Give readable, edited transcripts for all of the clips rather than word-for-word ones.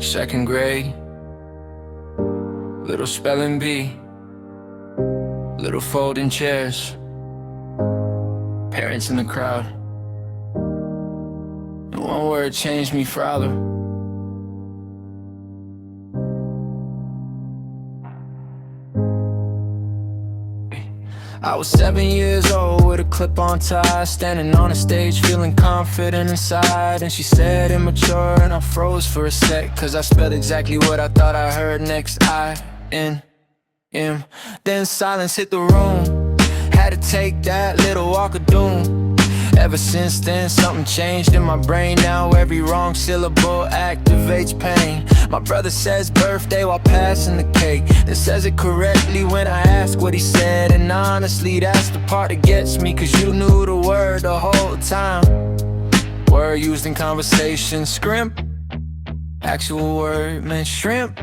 Second grade, little spelling bee, little folding chairs, parents in the crowd, and one word changed me forever. I was 7 years old with a clip-on tie, standing on a stage feeling confident inside. And she said immature, and I froze for a sec, cause I spelled exactly what I thought I heard next. I-N-M. Then silence hit the room. Had to take that little walk of doom. Ever since then, something changed in my brain. Now every wrong syllable activates pain. My brother says birthday while passing the cake, then says it correctly when I ask what he said. And honestly, that's the part that gets me, cause you knew the word the whole time. Word used in conversation, Skrimp. Actual word meant shrimp.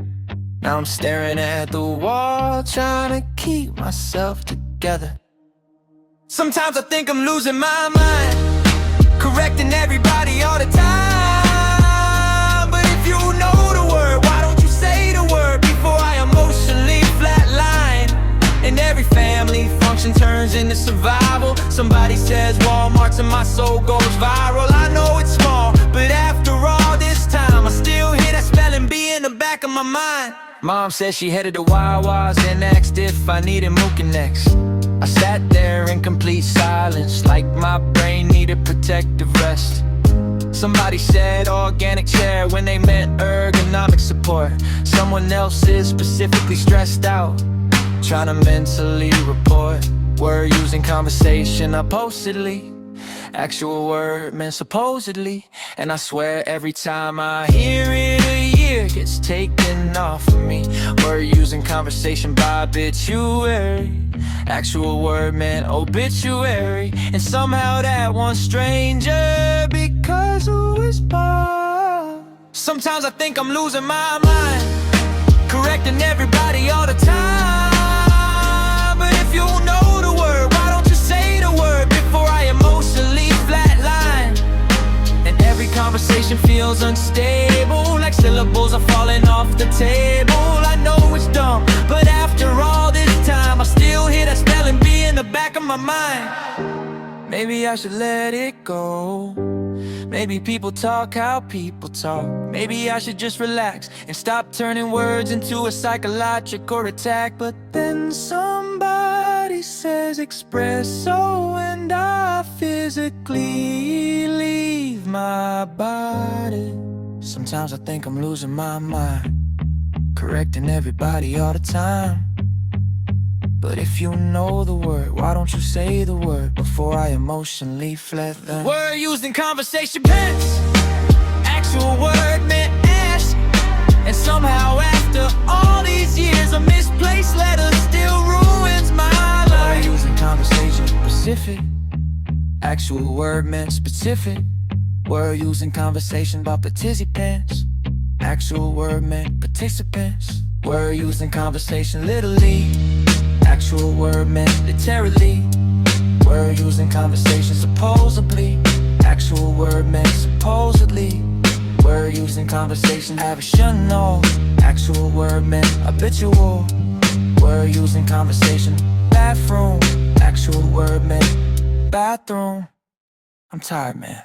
Now I'm staring at the wall, trying to keep myself together. Sometimes I think I'm losing my mind, correcting everybody all the time. But if you know the word, why don't you say the word before I emotionally flatline? And every family function turns into survival. Somebody says Walmart's and my soul goes viral. I know it's small, but after all this time, I still hear that spelling bee in the back of my mind. Mom said she headed to Wawa's and asked if I needed Mucinex. I sat there in complete silence, like my brain needed protective rest. Somebody said organic chair when they meant ergonomic support. Someone else is specifically stressed out, trying to mentally report. Word using conversation upposedly, actual word meant supposedly. And I swear every time I hear it, a year gets taken off of me. Word using conversation by obituary, actual word meant obituary. And somehow that one stranger, because who is Bob? Sometimes I think I'm losing my mind, correcting everybody all the time. But if you know the word, why don't you say the word before I emotionally flatline? And every conversation feels unstable, like syllables are falling off the table. I know it's dumb, but after all this time, I still hear that spelling bee in the back of my mind. Maybe I should let it go. Maybe people talk how people talk. Maybe I should just relax and stop turning words into a psychological attack. But then somebody says espresso, and I physically leave my body. Sometimes I think I'm losing my mind, correcting everybody all the time. But if you know the word, why don't you say the word before I emotionally flatline? Word used in conversation pence, actual word meant ask. And somehow after all these years, a misplaced letter still ruins my life. Word used in conversation specific, actual word meant specific. Word used in conversation about participants, actual word meant participants. Word used in conversation literally, actual word meant literally. Word used in conversation supposedly, actual word meant supposedly. Word used in conversation I should know, actual word meant habitual. Word used in conversation bathroom, actual word meant bathroom. I'm tired, man.